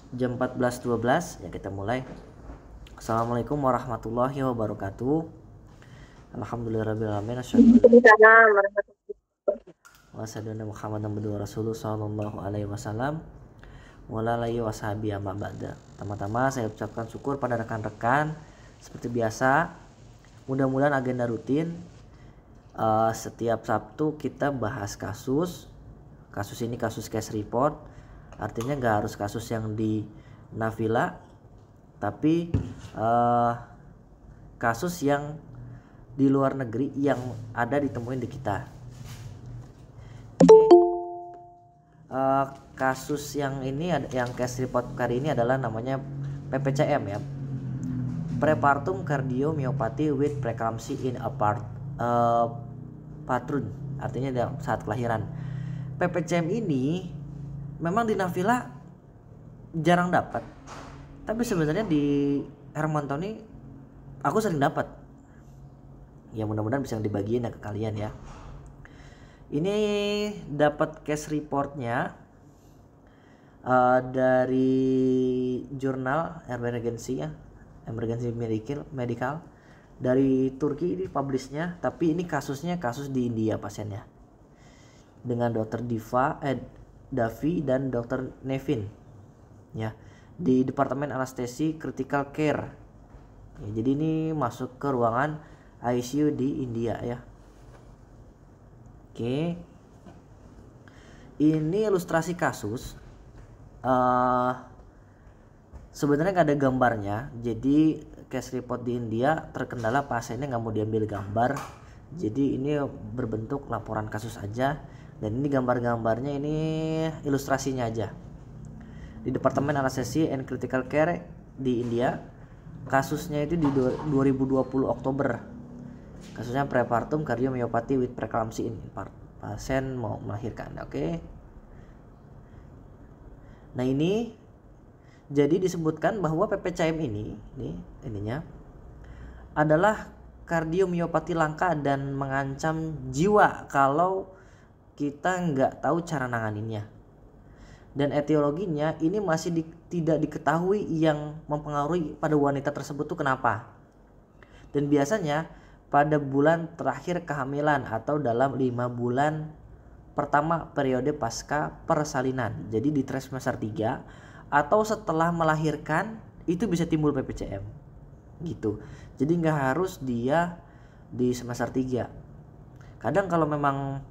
jam 14.12 ya, kita mulai. Assalamualaikum warahmatullahi wabarakatuh. Alhamdulillahirrahmanirrahim. Wassalamualaikum Muhammadan abduhu rasuluh sallallahu alaihi wasallam wa ala alihi washabihi amma ba'da. Pertama-tama saya ucapkan syukur pada rekan-rekan. Seperti biasa, mudah-mudahan agenda rutin setiap Sabtu kita bahas kasus ini kasus case report. Artinya nggak harus kasus yang di Nafila, tapi kasus yang di luar negeri yang ada ditemuin di kita. Kasus yang ini, yang case report kali ini adalah namanya PPCM ya, Prepartum Cardiomyopathy with Preeclampsia in a Patron, artinya saat kelahiran. PPCM ini memang di Nafila jarang dapat, tapi sebenarnya di Hermantoni aku sering dapat. Ya mudah-mudahan bisa dibagiin ya ke kalian ya. Ini dapat case reportnya dari jurnal Emergency ya, Emergency Medical dari Turki ini publishnya. Tapi ini kasus di India pasiennya, dengan dokter Davi dan dokter Nevin ya, di Departemen Anestesi Critical Care ya. Jadi ini masuk ke ruangan ICU di India ya. Oke, ini ilustrasi kasus. Sebenarnya nggak ada gambarnya, jadi case report di India terkendala pasiennya nggak mau diambil gambar, jadi ini berbentuk laporan kasus aja. Dan ini gambar-gambarnya, ini ilustrasinya aja. Di Departemen Anestesi and Critical Care di India, kasusnya itu di 2020 Oktober. Kasusnya prepartum cardiomyopathy with preeclampsia in infarct. Pasien mau melahirkan, oke. Nah ini jadi disebutkan bahwa PPCM ini ininya adalah kardiomyopati langka dan mengancam jiwa kalau kita nggak tahu cara nanganinnya. Dan etiologinya ini masih tidak diketahui yang mempengaruhi pada wanita tersebut tuh kenapa. Dan biasanya pada bulan terakhir kehamilan atau dalam 5 bulan pertama periode pasca persalinan. Jadi di trimester 3 atau setelah melahirkan itu bisa timbul PPCM gitu. Jadi nggak harus dia di semester 3. Kadang kalau memang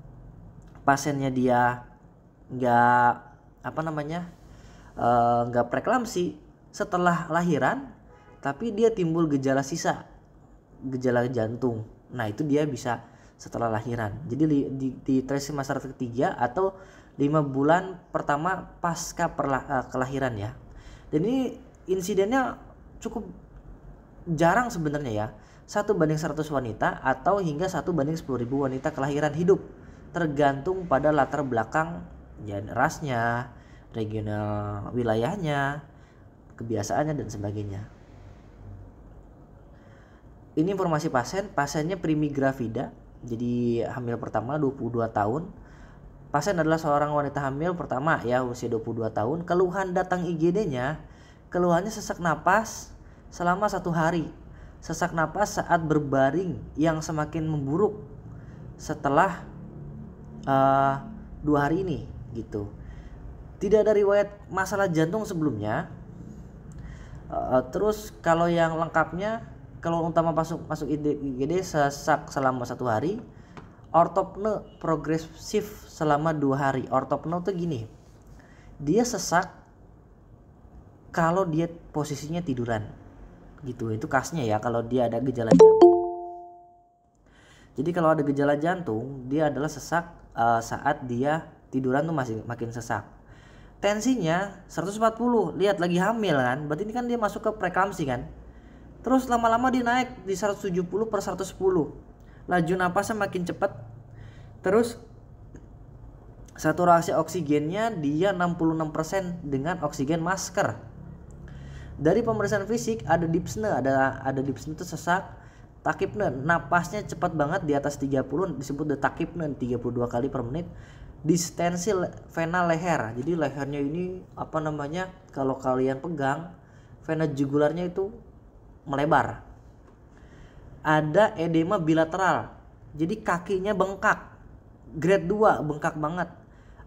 pasiennya dia nggak preeklamsi setelah lahiran, tapi dia timbul gejala sisa, gejala jantung. Nah itu dia bisa setelah lahiran. Jadi di trimester ketiga atau 5 bulan pertama pasca kelahiran ya. Dan ini insidennya cukup jarang sebenarnya ya. 1/100 wanita atau hingga 1/10.000 wanita kelahiran hidup, tergantung pada latar belakang ya, rasnya, regional wilayahnya, kebiasaannya dan sebagainya. Ini informasi pasiennya Primi Gravida, jadi hamil pertama 22 tahun. Pasien adalah seorang wanita hamil pertama ya, usia 22 tahun. Keluhan datang IGD-nya, keluhannya sesak napas selama 1 hari. Sesak napas saat berbaring yang semakin memburuk setelah 2 hari ini gitu. Tidak ada riwayat masalah jantung sebelumnya. Terus kalau yang lengkapnya, kalau utama masuk IGD sesak selama 1 hari, ortopne progresif selama 2 hari. Ortopne tuh gini, dia sesak kalau dia posisinya tiduran gitu. Itu kasnya ya kalau dia ada gejala jantung. Jadi kalau ada gejala jantung, dia adalah sesak saat dia tiduran tuh masih makin sesak. Tensinya 140, lihat lagi hamil kan, berarti ini kan dia masuk ke preeklamsi kan. Terus lama-lama dia naik di 170/110. Laju napasnya makin cepat. Terus saturasi oksigennya dia 66% dengan oksigen masker. Dari pemeriksaan fisik ada dyspnea, ada dyspnea itu sesak. Takipne, napasnya cepat banget di atas 30, disebut detakipne 32 kali per menit. distensi vena leher. Jadi lehernya ini apa namanya, kalau kalian pegang vena jugularnya itu melebar. Ada edema bilateral, jadi kakinya bengkak, grade 2, bengkak banget.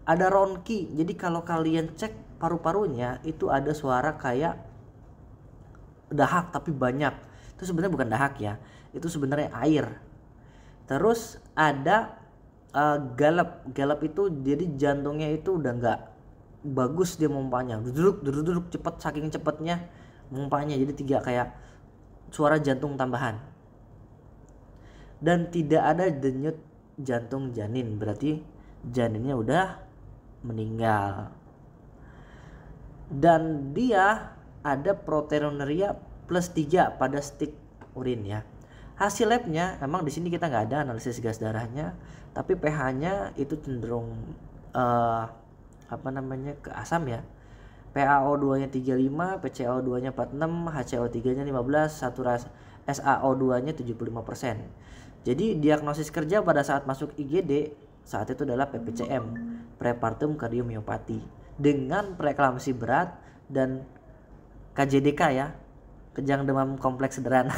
Ada ronki, jadi kalau kalian cek paru-parunya itu ada suara kayak dahak tapi banyak. Itu sebenarnya bukan dahak ya, itu sebenarnya air. Terus ada galap itu jadi jantungnya itu udah nggak bagus, dia mompanya duduk cepet, saking cepetnya mompanya, jadi 3 kayak suara jantung tambahan. Dan tidak ada denyut jantung janin, berarti janinnya udah meninggal. Dan dia ada proteinuria +3 pada stik urin ya. Hasil labnya emang di sini kita nggak ada analisis gas darahnya, tapi pH-nya itu cenderung ke asam ya. PaO2-nya 35, PCO2-nya 46, HCO3-nya 15, saturasi SaO2-nya 75%. Jadi diagnosis kerja pada saat masuk IGD saat itu adalah PPCM, prepartum kardiomyopati, dengan preeklamsi berat dan KJDK ya, kejang demam kompleks sederhana.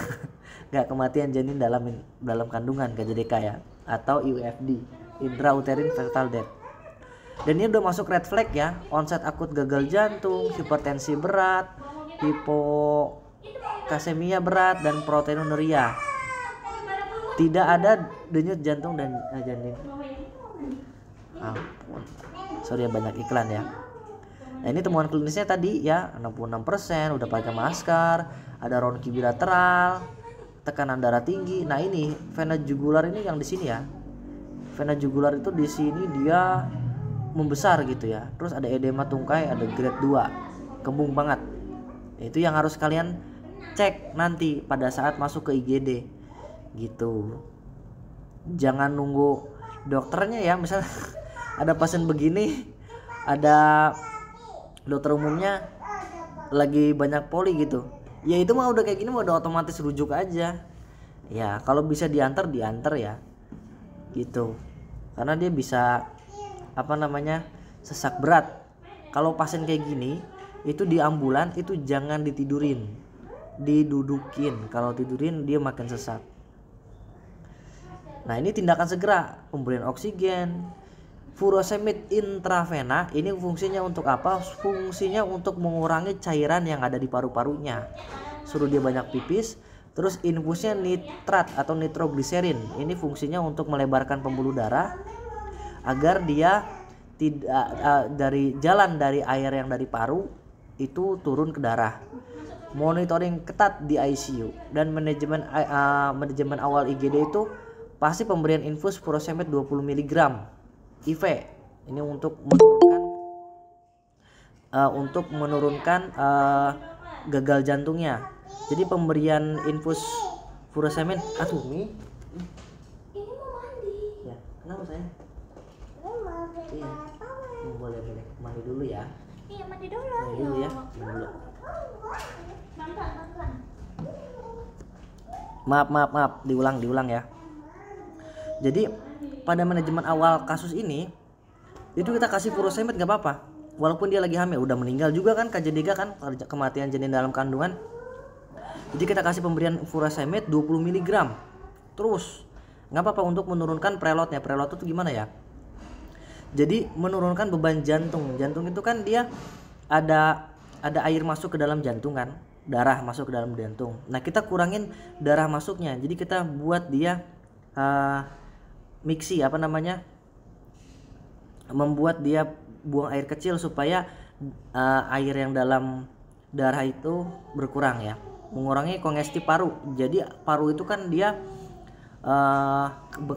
Gak kematian janin dalam kandungan, KJDK ya, atau IUFD, intrauterine fetal death. Dan ini udah masuk red flag ya, onset akut gagal jantung, hipertensi berat, hipokasemia berat, dan proteinuria. Tidak ada denyut jantung dan janin. Ampun, sorry ya, banyak iklan ya. Nah ini temuan klinisnya tadi ya, 66%, udah pakai masker, ada ronki bilateral, tekanan darah tinggi. Nah ini vena jugular ini yang di sini ya, vena jugular itu di sini dia membesar gitu ya. Terus ada edema tungkai, ada grade 2, kembung banget. Itu yang harus kalian cek nanti pada saat masuk ke IGD gitu. Jangan nunggu dokternya ya, misalnya ada pasien begini, ada dokter umumnya lagi banyak poli gitu, ya itu mah udah kayak gini mah udah otomatis rujuk aja ya. Kalau bisa diantar ya gitu, karena dia bisa sesak berat. Kalau pasien kayak gini itu di ambulan itu jangan ditidurin, didudukin. Kalau tidurin dia makin sesak. Nah ini tindakan segera, pemberian oksigen, furosemid intravena. Ini fungsinya untuk apa? Fungsinya untuk mengurangi cairan yang ada di paru-parunya, suruh dia banyak pipis. Terus infusnya nitrat atau nitrogliserin. Ini fungsinya untuk melebarkan pembuluh darah agar dia tidak dari air yang dari paru itu turun ke darah. Monitoring ketat di ICU dan manajemen awal IGD itu pasti pemberian infus furosemid 20 mg IV. Ini untuk menurunkan gagal jantungnya. Jadi pemberian infus furosemid, ini mau mandi. Ya, kenapa sayang? Iya. Boleh mandi dulu ya. Iya, mandi dulu. Mandi dulu ya. Maaf, diulang ya. Jadi pada manajemen awal kasus ini itu kita kasih furosemid gak apa-apa, walaupun dia lagi hamil, udah meninggal juga kan, KJ3 kan, kematian janin dalam kandungan. Jadi kita kasih pemberian furosemid 20 mg terus, nggak apa-apa, untuk menurunkan preloadnya. Preload itu gimana ya? Jadi menurunkan beban jantung. Jantung itu kan dia ada air masuk ke dalam jantung kan, darah masuk ke dalam jantung. Nah kita kurangin darah masuknya, jadi kita buat dia mixi membuat dia buang air kecil supaya air yang dalam darah itu berkurang ya, mengurangi kongesti paru. Jadi paru itu kan dia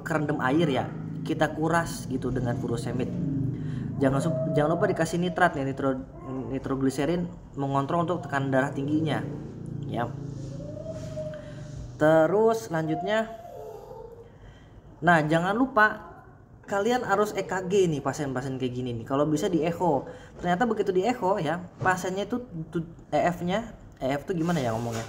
kerendam air ya, kita kuras gitu dengan furosemid. Jangan lupa dikasih nitrat nih, nitrogliserin, mengontrol untuk tekanan darah tingginya ya. Terus lanjutnya, nah jangan lupa kalian harus EKG nih pasien-pasien kayak gini nih. Kalau bisa di echo. Ternyata begitu di echo ya, pasiennya itu EF tuh gimana ya ngomongnya?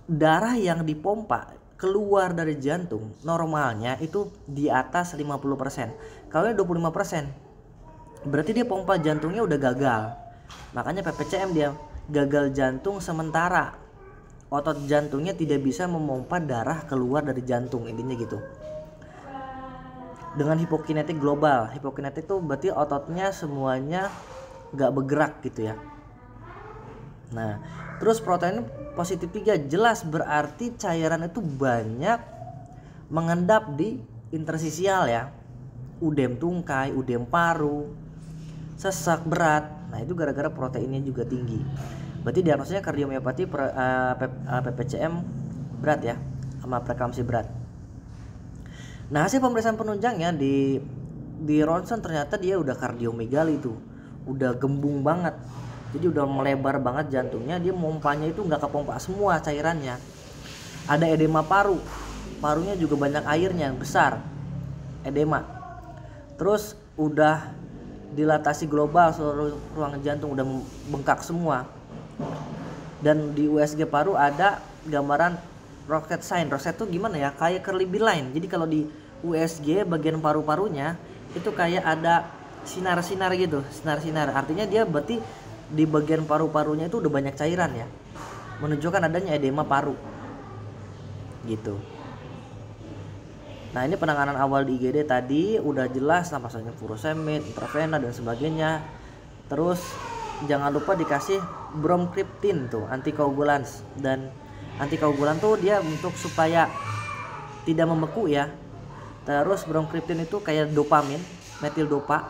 Darah yang dipompa keluar dari jantung normalnya itu di atas 50%. Kalau 25%, berarti dia pompa jantungnya udah gagal. Makanya PPCM dia gagal jantung sementara. Otot jantungnya tidak bisa memompa darah keluar dari jantung, intinya gitu. Dengan hipokinetik global. Hipokinetik itu berarti ototnya semuanya gak bergerak gitu ya. Nah, terus protein positif 3 jelas berarti cairan itu banyak mengendap di interstisial ya. Udem tungkai, udem paru, sesak berat. Nah, itu gara-gara proteinnya juga tinggi. Berarti diagnosanya kardiomiopati PPCM berat ya, sama preeklamsi berat. Nah, hasil pemeriksaan penunjangnya di ronsen ternyata dia udah kardiomegali tuh. Udah gembung banget. Jadi udah melebar banget jantungnya, dia mompanya itu nggak kepompa semua cairannya. Ada edema paru. Parunya juga banyak airnya, besar. Edema. Terus udah dilatasi global, seluruh ruang jantung udah bengkak semua. Dan di USG paru ada gambaran rocket sign. Rocket itu gimana ya? Kayak Kirby line. Jadi kalau di USG bagian paru-parunya itu kayak ada sinar-sinar gitu, sinar-sinar. Artinya dia berarti di bagian paru-parunya itu udah banyak cairan ya. Menunjukkan adanya edema paru. Gitu. Nah, ini penanganan awal di IGD tadi udah jelas napasnya furosemid, intravena dan sebagainya. Terus jangan lupa dikasih bromkriptin tuh, antikoagulans. Dan antikoagulan tuh dia untuk supaya tidak membeku ya. Terus bromkriptin itu kayak dopamin, metil dopa,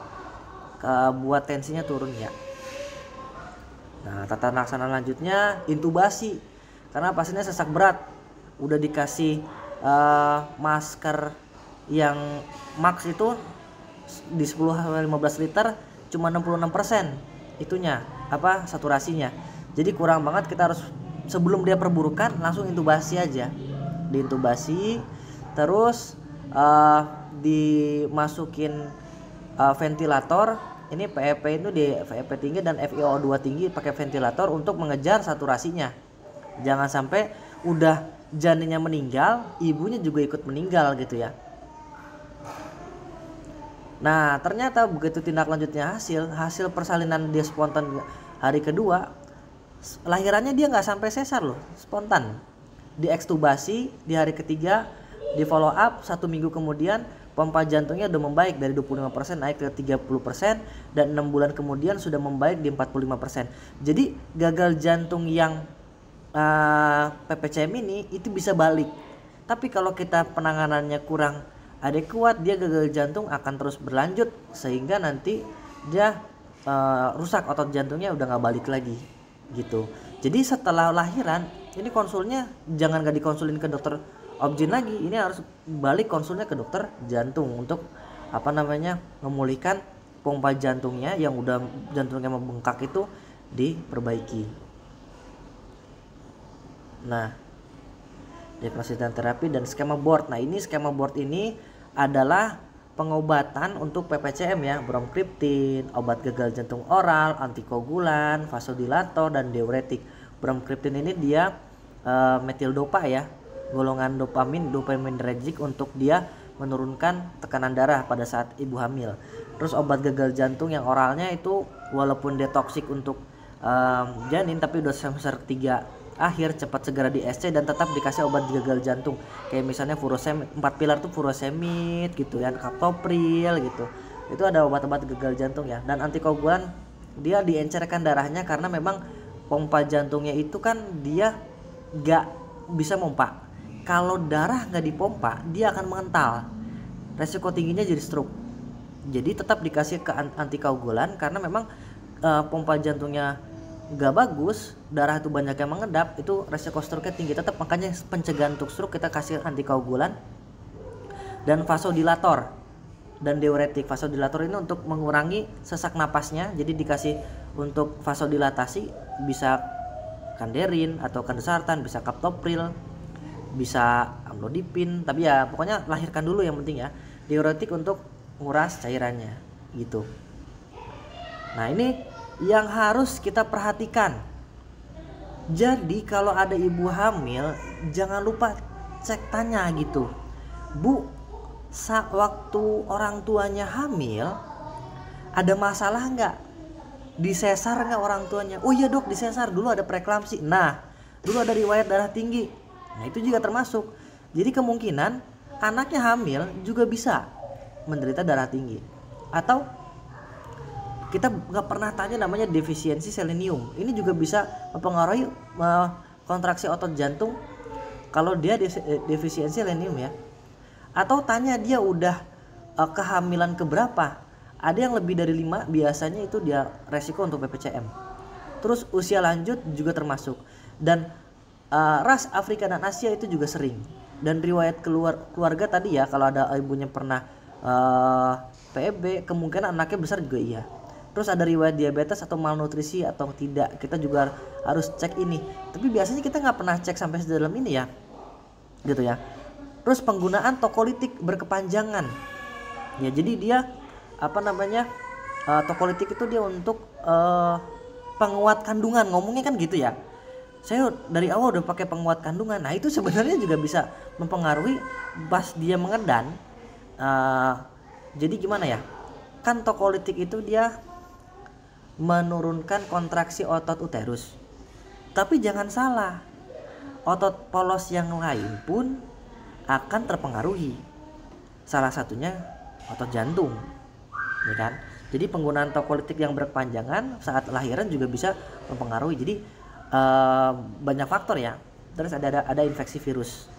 buat tensinya turun ya. Nah, tata laksana lanjutnya intubasi karena pasiennya sesak berat. Udah dikasih masker yang max itu di 10-15 liter cuma 66% itunya saturasinya. Jadi kurang banget, kita harus sebelum dia perburukan langsung intubasi aja. Diintubasi terus dimasukin ventilator. Ini PEP itu di PEP tinggi dan FiO2 tinggi pakai ventilator untuk mengejar saturasinya. Jangan sampai udah janinnya meninggal, ibunya juga ikut meninggal gitu ya. Nah, ternyata begitu tindak lanjutnya hasil persalinan dia spontan hari kedua, lahirannya dia nggak sampai sesar loh, spontan. Diekstubasi di hari ketiga, di follow up 1 minggu kemudian pompa jantungnya udah membaik dari 25% naik ke 30% dan 6 bulan kemudian sudah membaik di 45%. Jadi gagal jantung yang PPCM ini itu bisa balik. Tapi kalau kita penanganannya kurang adekuat, dia gagal jantung akan terus berlanjut sehingga nanti dia rusak otot jantungnya, udah nggak balik lagi gitu. Jadi setelah lahiran ini konsulnya jangan nggak dikonsulin ke dokter obgyn lagi, ini harus balik konsulnya ke dokter jantung untuk memulihkan pompa jantungnya yang udah jantungnya membengkak itu diperbaiki. Nah, diagnosis dan terapi dan skema board. Nah, ini skema board ini adalah pengobatan untuk PPCM ya, bromkriptin, obat gagal jantung oral, antikoagulan, vasodilator dan diuretik. Bromkriptin ini dia metil dopa ya, golongan dopaminergic untuk dia menurunkan tekanan darah pada saat ibu hamil. Terus obat gagal jantung yang oralnya itu walaupun dia toksik untuk janin, tapi udah semester 3 akhir cepat segera di SC dan tetap dikasih obat gagal jantung kayak misalnya furosemid, 4 pilar tuh furosemid gitu ya, captopril gitu. Itu ada obat-obat gagal jantung ya. Dan antikoagulan dia diencerkan darahnya karena memang pompa jantungnya itu kan dia gak bisa pompa. Kalau darah gak dipompa dia akan mengental, resiko tingginya jadi stroke. Jadi tetap dikasih ke antikoagulan karena memang pompa jantungnya gak bagus, darah itu banyak yang mengendap, itu resiko stroke tinggi. Tetap makanya pencegahan untuk stroke kita kasih antikoagulan dan vasodilator dan diuretik. Vasodilator ini untuk mengurangi sesak napasnya, jadi dikasih untuk vasodilatasi, bisa kanderin atau kandesartan, bisa captopril, bisa amlodipin, tapi ya pokoknya lahirkan dulu yang penting ya. Diuretik untuk nguras cairannya gitu. Nah, ini yang harus kita perhatikan. Jadi kalau ada ibu hamil jangan lupa cek tanya gitu, Bu, waktu orang tuanya hamil ada masalah nggak, disesar nggak orang tuanya. Oh iya dok, disesar, dulu ada preeklamsi, nah dulu ada riwayat darah tinggi, nah itu juga termasuk. Jadi kemungkinan anaknya hamil juga bisa menderita darah tinggi. Atau kita nggak pernah tanya namanya defisiensi selenium, ini juga bisa mempengaruhi kontraksi otot jantung kalau dia defisiensi selenium ya. Atau tanya dia udah kehamilan keberapa, ada yang lebih dari 5 biasanya itu dia resiko untuk PPCM. Terus usia lanjut juga termasuk, dan ras Afrika dan Asia itu juga sering. Dan riwayat keluarga tadi ya, kalau ada ibunya pernah PEB, kemungkinan anaknya besar juga iya. Terus ada riwayat diabetes atau malnutrisi atau tidak, kita juga harus cek ini. Tapi biasanya kita nggak pernah cek sampai sedalam ini ya, gitu ya. Terus penggunaan tokolitik berkepanjangan, ya jadi dia tokolitik itu dia untuk penguat kandungan, ngomongnya kan gitu ya. Saya dari awal udah pakai penguat kandungan, nah itu sebenarnya juga bisa mempengaruhi pas dia mengedan. Jadi gimana ya, kan tokolitik itu dia menurunkan kontraksi otot uterus. Tapi jangan salah, otot polos yang lain pun akan terpengaruhi. Salah satunya otot jantung, ya kan? Jadi penggunaan tokolitik yang berkepanjangan saat lahiran juga bisa mempengaruhi. Jadi banyak faktor ya. Terus ada infeksi virus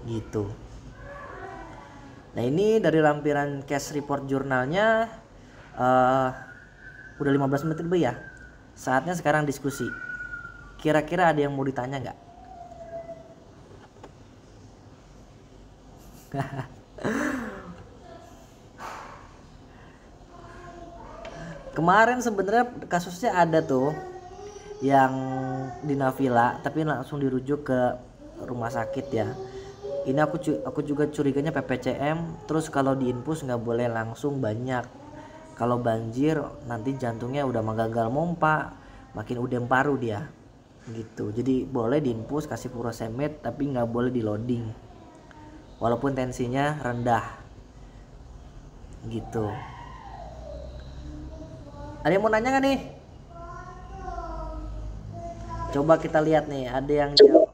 gitu. Nah ini dari lampiran case report jurnalnya. Udah 15 menit lebih ya. Saatnya sekarang diskusi. Kira-kira ada yang mau ditanya nggak? Kemarin sebenarnya kasusnya ada tuh yang di Navila, tapi langsung dirujuk ke rumah sakit ya. Ini aku juga curiganya PPCM. Terus kalau diinfus nggak boleh langsung banyak. Kalau banjir nanti jantungnya udah gagal mompa, makin udem paru dia gitu. Jadi boleh diinfus kasih furosemid, tapi nggak boleh di loading walaupun tensinya rendah gitu. Ada yang mau nanya nggak nih? Coba kita lihat nih, ada yang jawab.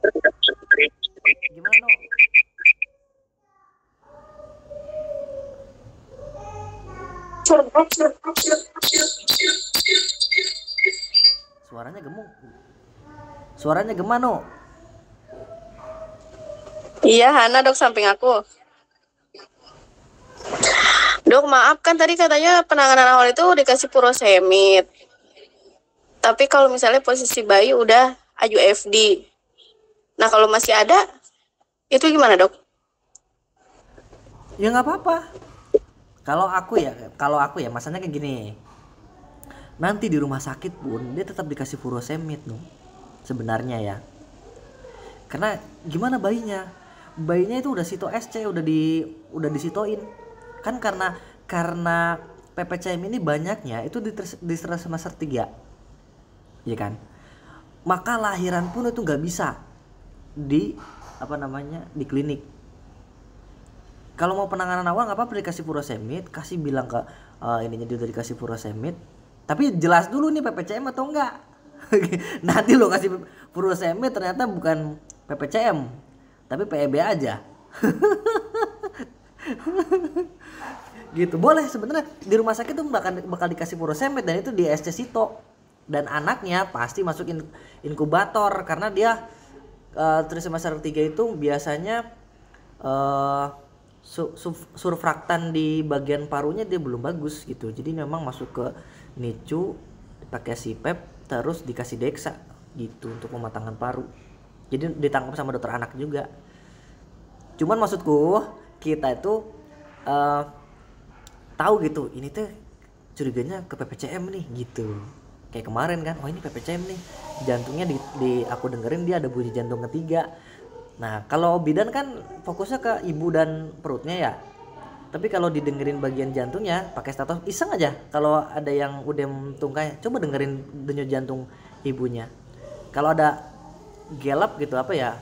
Gimana no? Suaranya gimana no? Iya, Hana dok, samping aku. Dok, maaf, kan tadi katanya penanganan awal itu dikasih furosemid. Tapi kalau misalnya posisi bayi udah IUFD. Nah, kalau masih ada, itu gimana dok? Ya nggak apa-apa. Kalau aku ya, masanya kayak gini. Nanti di rumah sakit pun dia tetap dikasih furosemid no. Sebenarnya ya. Karena gimana bayinya? Bayinya itu udah sito SC, udah disitoin. Kan karena PPCM ini banyaknya itu di semester 3. Ya kan? Maka lahiran pun itu nggak bisa di klinik. Kalau mau penanganan awal nggak apa-apa dikasih furosemid, kasih bilang ke ininya dia udah dikasih furosemid, tapi jelas dulu nih PPCM atau enggak. Nanti lo kasih furosemid ternyata bukan PPCM, tapi PEB aja. Gitu. Boleh sebenarnya di rumah sakit tuh bakal dikasih furosemid dan itu di SC Sito. Dan anaknya pasti masuk inkubator karena dia trimester 3 itu biasanya surfraktan di bagian parunya dia belum bagus gitu. Jadi memang masuk ke NICU pakai CPAP terus dikasih Dexa gitu untuk pematangan paru. Jadi ditangkap sama dokter anak juga. Cuman maksudku kita itu tahu gitu, ini tuh curiganya ke PPCM nih gitu. Kayak kemarin kan, oh ini PPCM nih, jantungnya di aku dengerin dia ada bunyi jantung ketiga. Nah kalau bidan kan fokusnya ke ibu dan perutnya ya. Tapi kalau didengerin bagian jantungnya pakai status iseng aja. Kalau ada yang udem tungkai, coba dengerin denyut jantung ibunya. Kalau ada gelap gitu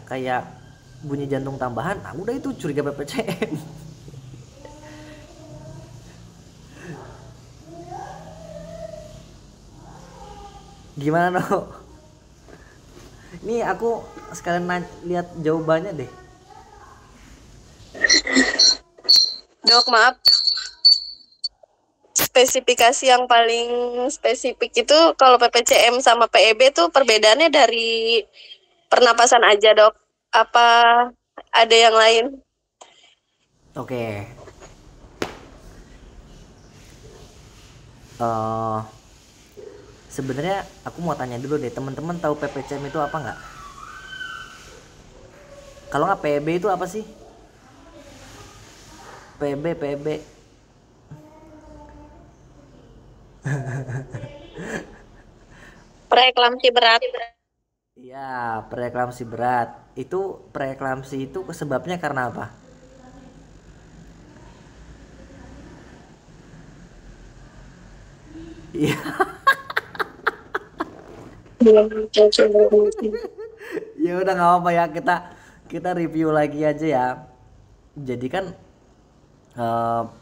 kayak bunyi jantung tambahan, nah udah itu curiga PPCM. Gimana no? Ini aku sekalian lihat jawabannya deh. Dok, maaf. Spesifikasi yang paling spesifik itu kalau PPCM sama PEB tuh perbedaannya dari pernapasan aja, Dok. Apa ada yang lain? Oke. Eh Sebenarnya aku mau tanya dulu deh, teman-teman tahu PPCM itu apa nggak? Kalau nggak PEB itu apa sih? PEB. Preeklamsi berat. Iya, preeklamsi berat. Itu preeklamsi itu sebabnya karena apa? Iya, ya udah nggak apa-apa ya, kita review lagi aja ya. Jadi kan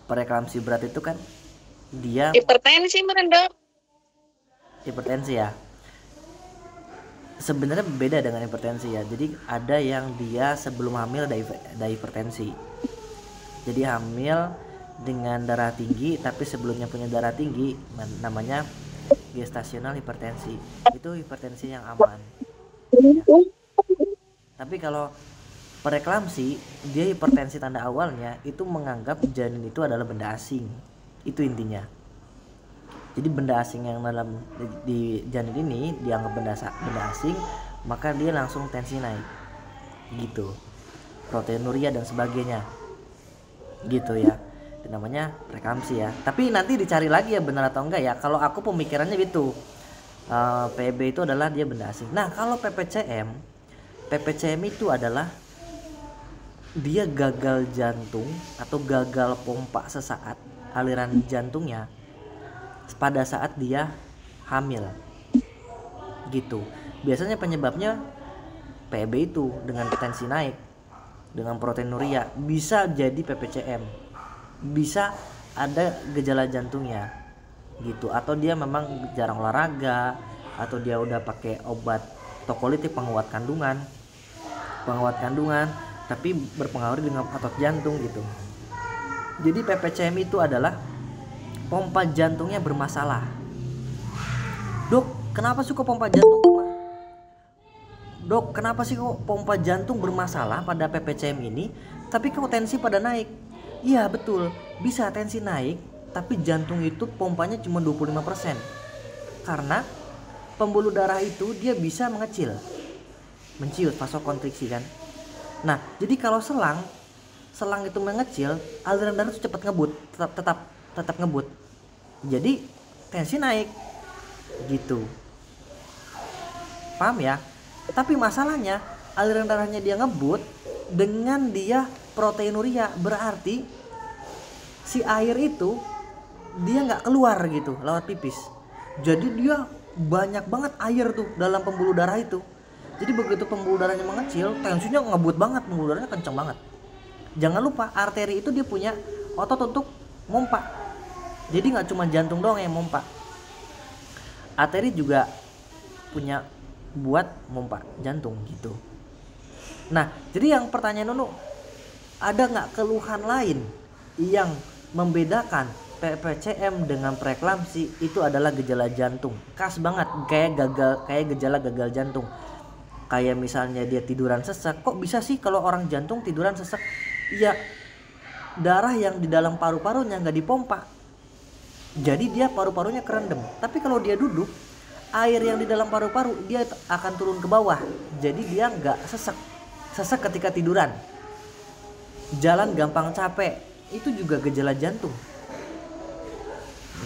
preeklamsi berat itu kan dia Hipertensi merendah. hipertensi ya. Sebenarnya beda dengan hipertensi ya. Jadi ada yang dia sebelum hamil ada hipertensi. Jadi hamil dengan darah tinggi tapi sebelumnya punya darah tinggi, namanya gestasional hipertensi. Itu hipertensi yang aman ya. Tapi kalau preeklamsi, dia hipertensi tanda awalnya itu menganggap janin itu adalah benda asing. Itu intinya. Jadi benda asing yang dalam di janin ini dianggap benda asing, maka dia langsung tensi naik. Gitu. Proteinuria dan sebagainya. Gitu ya. Itu namanya preeklamsi ya. Tapi nanti dicari lagi ya benar atau enggak ya. Kalau aku pemikirannya gitu. PEB itu adalah dia benda asing. Nah, kalau PPCM itu adalah dia gagal jantung atau gagal pompa sesaat aliran jantungnya pada saat dia hamil gitu. Biasanya penyebabnya PEB itu dengan tensi naik, dengan proteinuria, bisa jadi PPCM, bisa ada gejala jantungnya gitu, atau dia memang jarang olahraga, atau dia udah pakai obat tokolitik penguat kandungan tapi berpengaruh dengan otot jantung gitu. Jadi PPCM itu adalah pompa jantungnya bermasalah. Dok, kenapa sih kok pompa jantung bermasalah pada PPCM ini, tapi kok tensi pada naik? Iya betul, bisa tensi naik, tapi jantung itu pompanya cuma 25%. Karena pembuluh darah itu dia bisa menciut vasokonstriksi kan. Nah, jadi kalau selang itu mengecil, aliran darah itu cepat ngebut, tetap ngebut. Jadi tensi naik gitu. Paham ya? Tapi masalahnya aliran darahnya dia ngebut dengan dia proteinuria, berarti si air itu dia nggak keluar gitu lewat pipis. Jadi dia banyak banget air tuh dalam pembuluh darah itu. Jadi begitu pembuluh darahnya mengecil, tensinya ngebut banget, pembuluh darahnya kencang banget. Jangan lupa arteri itu dia punya otot untuk mompa. Jadi nggak cuma jantung doang yang mompa, arteri juga punya buat mompa jantung gitu. Nah, jadi yang pertanyaan Nunu, ada nggak keluhan lain yang membedakan PPCM dengan preeklamsi? Itu adalah gejala jantung, khas banget, kayak gejala gagal jantung. Kayak misalnya dia tiduran sesak. Kok bisa sih kalau orang jantung tiduran sesak? Iya, darah yang di dalam paru-parunya nggak dipompa, jadi dia paru-parunya kerendam. Tapi kalau dia duduk, air yang di dalam paru-paru dia akan turun ke bawah, jadi dia nggak sesak ketika tiduran. Jalan gampang capek, itu juga gejala jantung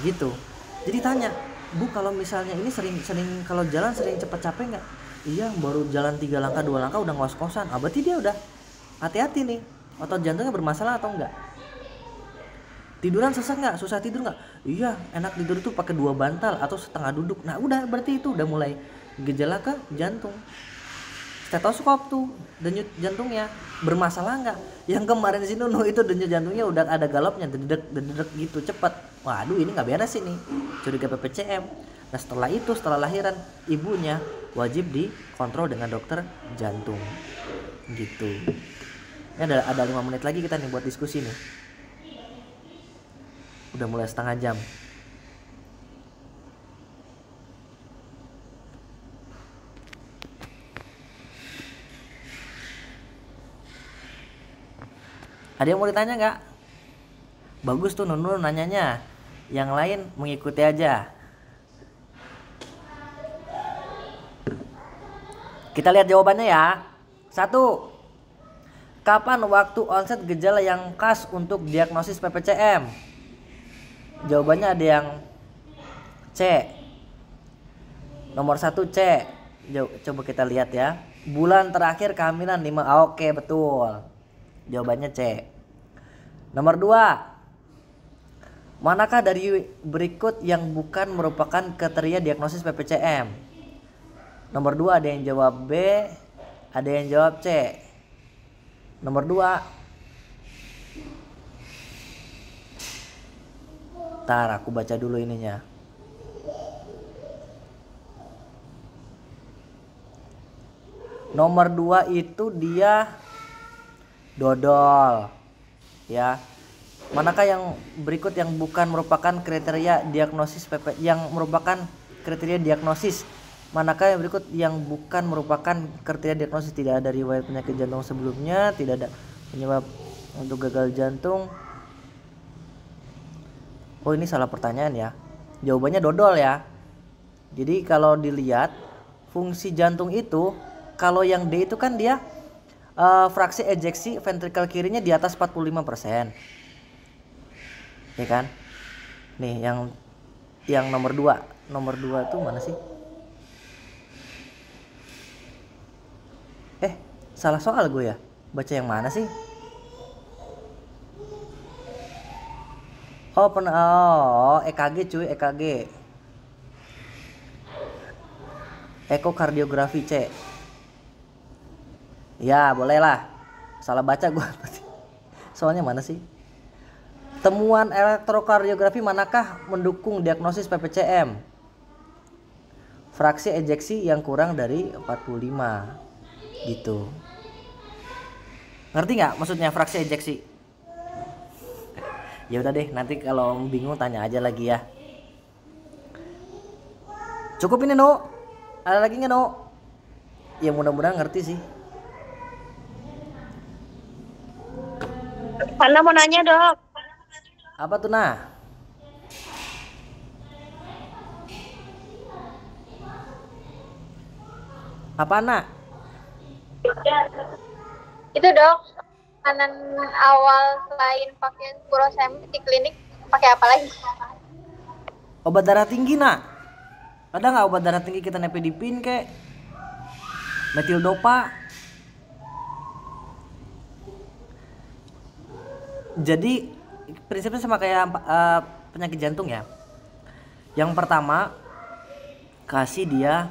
gitu. Jadi tanya, Bu, kalau misalnya ini sering kalau jalan sering cepet capek nggak? Iya, baru jalan 3 langkah 2 langkah udah ngos-kosan. Berarti dia udah hati-hati nih, otot jantungnya bermasalah atau enggak. Tiduran sesak nggak? Susah tidur nggak? Iya, enak tidur tuh pakai 2 bantal atau setengah duduk. Nah udah, berarti itu udah mulai gejala ke jantung. Stetoskop tuh, denyut jantungnya bermasalah nggak? Yang kemarin sih Nunu itu denyut jantungnya udah ada galopnya, dedek gitu cepet. Waduh, ini nggak beres ini, curiga PPCM. Nah setelah itu, setelah lahiran, ibunya wajib dikontrol dengan dokter jantung gitu. Ini ada 5 menit lagi kita nih buat diskusi nih. Udah mulai setengah jam. Ada yang mau ditanya nggak? Bagus tuh Nunun nanyanya. Yang lain mengikuti aja. Kita lihat jawabannya ya. 1. Kapan waktu onset gejala yang khas untuk diagnosis PPCM? Jawabannya ada yang C. Nomor 1 C. Coba kita lihat ya. Bulan terakhir kehamilan 5. Oke, betul. Jawabannya C. Nomor 2. Manakah dari berikut yang bukan merupakan kriteria diagnosis PPCM? Nomor 2 ada yang jawab B, ada yang jawab C. Nomor 2. Ntar aku baca dulu ininya. Nomor 2 itu dia dodol. Ya. Manakah yang berikut yang bukan merupakan kriteria diagnosis yang merupakan kriteria diagnosis? Manakah yang berikut yang bukan merupakan kriteria diagnosis? Tidak ada riwayat penyakit jantung sebelumnya, tidak ada penyebab untuk gagal jantung. Oh, ini salah pertanyaan ya. Jawabannya dodol ya. Jadi kalau dilihat fungsi jantung itu, kalau yang D itu kan dia fraksi ejeksi ventrikel kirinya di atas 45%. Ya kan? Nih yang nomor 2. Nomor 2 tuh mana sih? Salah soal gue ya. Baca yang mana sih? EKG cuy, EKG. Ekokardiografi C. Ya, boleh lah. Salah baca gue. Soalnya mana sih? Temuan elektrokardiografi manakah mendukung diagnosis PPCM? Fraksi ejeksi yang kurang dari 45. Gitu. Ngerti nggak maksudnya fraksi ejeksi? Ya udah deh, nanti kalau bingung tanya aja lagi ya. Cukup ini No? Ada lagi nggak No? Ya mudah-mudahan ngerti sih. Anda mau nanya dok? Apa tuh nah? Apa nak? Itu dok, makanan awal selain pakai furosemid di klinik pakai apa lagi? Obat darah tinggi nak? Ada nggak obat darah tinggi kita nepedipin kek? Metildopa? Jadi prinsipnya sama kayak penyakit jantung ya. Yang pertama kasih dia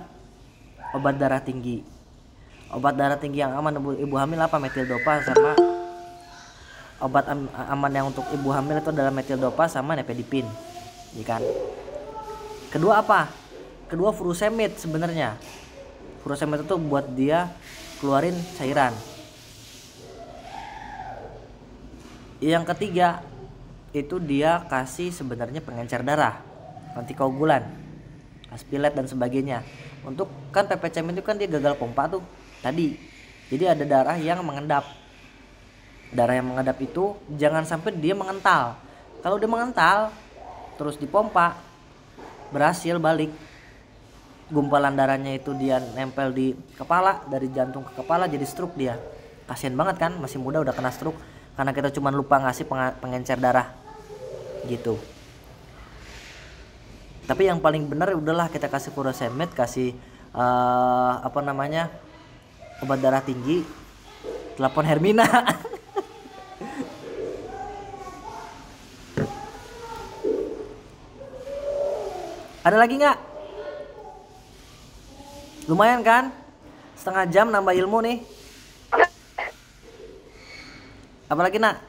obat darah tinggi. Obat darah tinggi yang aman ibu hamil apa? Metildopa sama obat aman yang untuk ibu hamil itu adalah metildopa sama nepedipin, ya kan? Kedua apa? Kedua furosemid sebenarnya. Furosemid itu buat dia keluarin cairan. Yang ketiga itu dia kasih sebenarnya pengencer darah, antikoagulan, aspilet dan sebagainya. Untuk kan PPCM itu kan dia gagal pompa tuh tadi. Jadi ada darah yang mengendap. Darah yang mengendap itu jangan sampai dia mengental. Kalau dia mengental terus dipompa berhasil balik. Gumpalan darahnya itu dia nempel di kepala, dari jantung ke kepala jadi stroke dia. Kasian banget kan, masih muda udah kena stroke karena kita cuma lupa ngasih pengencer darah gitu. Tapi yang paling benar udahlah kita kasih furosemid, kasih obat darah tinggi. Telepon Hermina. Ada lagi nggak? Lumayan kan? Setengah jam nambah ilmu nih. Apalagi nak?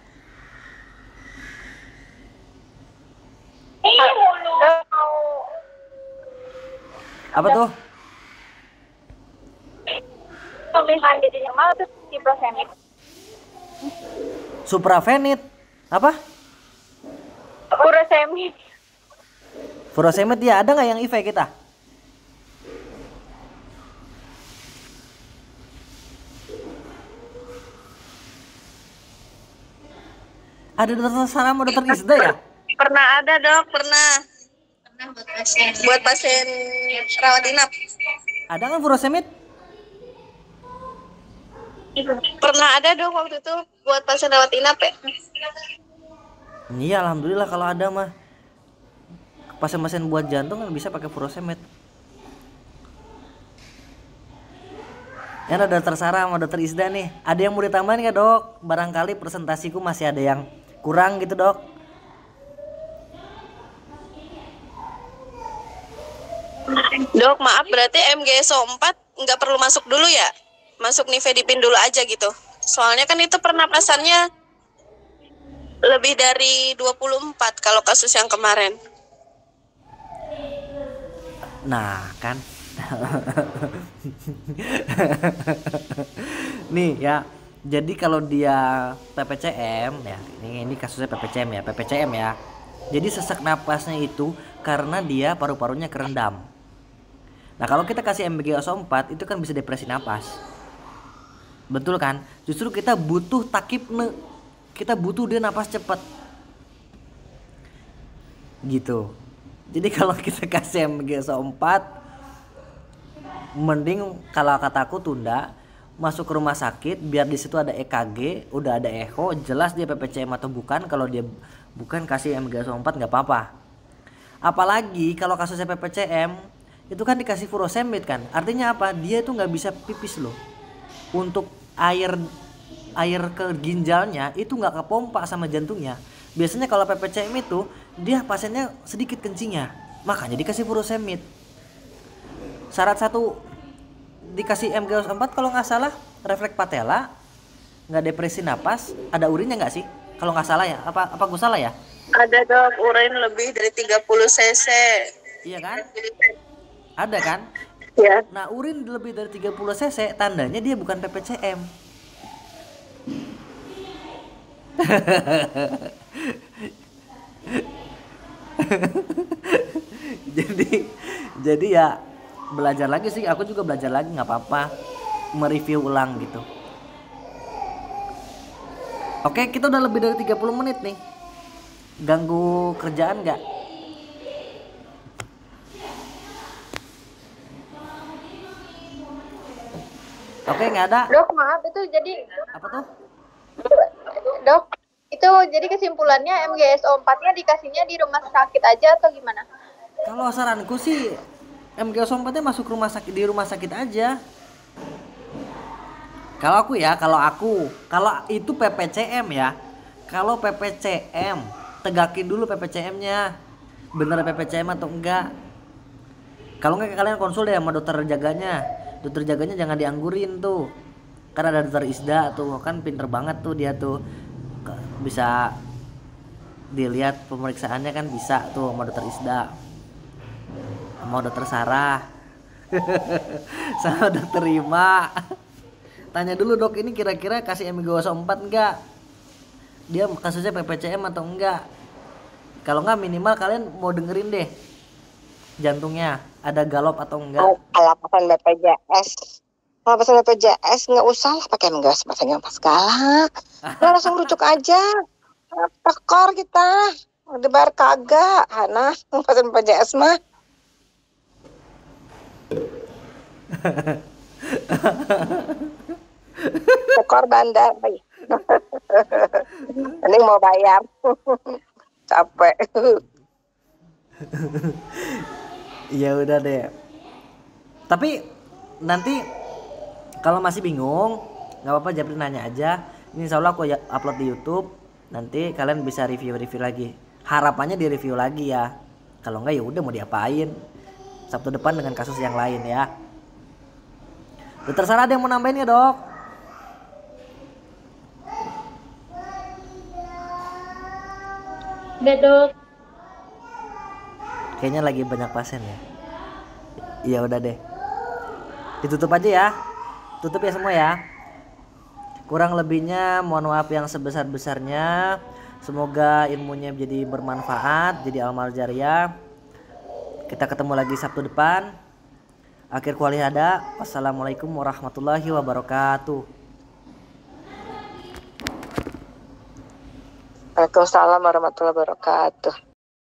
Apa tuh? Pemilihan gizinya mal terus ciprosemid. Supravenit. Apa? Furosemid. Furosemid ya, ada nggak yang IV kita? Ada dokter Sarah sama dokter Isda ya? Pernah ada dok, pernah buat pasien rawat inap. Ada kan furosemid? Pernah ada dong waktu itu buat pasien rawat inap ya. Iya, alhamdulillah kalau ada mah. Pasien-pasien buat jantung kan bisa pakai furosemid. Ya, ada dokter Sarah sama dokter Isda nih. Ada yang mau ditambahin nggak dok? Barangkali presentasiku masih ada yang kurang gitu dok. Dok, maaf berarti MGSO 4 nggak perlu masuk dulu ya? Masuk nifedipin dulu aja gitu. Soalnya kan itu pernapasannya lebih dari 24 kalau kasus yang kemarin. Nah kan. Nih ya. Jadi kalau dia PPCM ya, ini kasusnya PPCM ya, PPCM ya. Jadi sesak napasnya itu karena dia paru-parunya kerendam. Nah, kalau kita kasih MBGSO 4 itu kan bisa depresi napas. Betul kan? Justru kita butuh takipne. Kita butuh dia napas cepat. Gitu. Jadi kalau kita kasih MBGSO 4 mending kalau kataku tunda, masuk ke rumah sakit biar di situ ada EKG, udah ada echo, jelas dia PPCM atau bukan. Kalau dia bukan, kasih MGSO 4 nggak apa-apa. Apalagi kalau kasusnya PPCM itu kan dikasih furosemid kan, artinya apa? Dia itu nggak bisa pipis loh. Untuk air ke ginjalnya itu nggak kepompa sama jantungnya. Biasanya kalau PPCM itu dia pasiennya sedikit kencingnya, makanya dikasih furosemid. Syarat satu dikasih MGS 4 kalau nggak salah refleks patella, nggak depresi napas, ada urinnya nggak sih? Kalau nggak salah ya, apa gue salah ya? Ada dok, urin lebih dari 30 cc. Iya kan? Ada kan? Ya. Nah, urin lebih dari 30 cc tandanya dia bukan PPCM. jadi ya belajar lagi sih, aku juga belajar lagi, nggak apa-apa mereview ulang gitu. Oke, kita udah lebih dari 30 menit nih. Ganggu kerjaan nggak? Oke, nggak ada. Dok, maaf itu jadi Apa tuh? Dok, itu jadi kesimpulannya MGSO 4-nya dikasihnya di rumah sakit aja atau gimana? Kalau saranku sih MGSO 4-nya masuk rumah sakit, di rumah sakit aja. Kalau itu PPCM ya. Kalau PPCM, tegakin dulu PPCM-nya. Bener PPCM atau enggak. Kalau enggak kalian konsul deh sama dokter jaganya. Dokter jaganya jangan dianggurin tuh. Karena ada dokter Isda tuh, kan pinter banget tuh dia tuh. Bisa dilihat pemeriksaannya kan bisa tuh sama dokter Isda. Sama dokter Sarah. Sama dokter Rima. Tanya dulu dok, ini kira-kira kasih MGSO 4 enggak? Dia kasusnya PPCM atau enggak? Kalau enggak minimal kalian mau dengerin deh jantungnya ada galop atau enggak. Kalau pasien BPJS, nggak usah lah pakai MGS pasien pas segala. Nah, langsung rujuk aja. Tekor kita. Dibayar kagak. Nah, pasien BPJS mah. Tekor bandar. Ini mau bayar. Capek. Ya udah deh. Tapi nanti kalau masih bingung, nggak apa-apa, Japri nanya aja. Ini insya Allah aku upload di YouTube. Nanti kalian bisa review lagi. Harapannya di review lagi ya. Kalau enggak ya udah mau diapain. Sabtu depan dengan kasus yang lain ya. Dokter Sarah ada yang mau nambahin ya dok? Udah dok. Kayaknya lagi banyak pasien ya. Iya udah deh. Ditutup aja ya. Tutup ya semua ya. Kurang lebihnya mohon maaf yang sebesar-besarnya. Semoga ilmunya jadi bermanfaat, jadi amal jariah. Kita ketemu lagi Sabtu depan. Akhir kuali hada. Wassalamualaikum warahmatullahi wabarakatuh. Waalaikumsalam warahmatullahi wabarakatuh.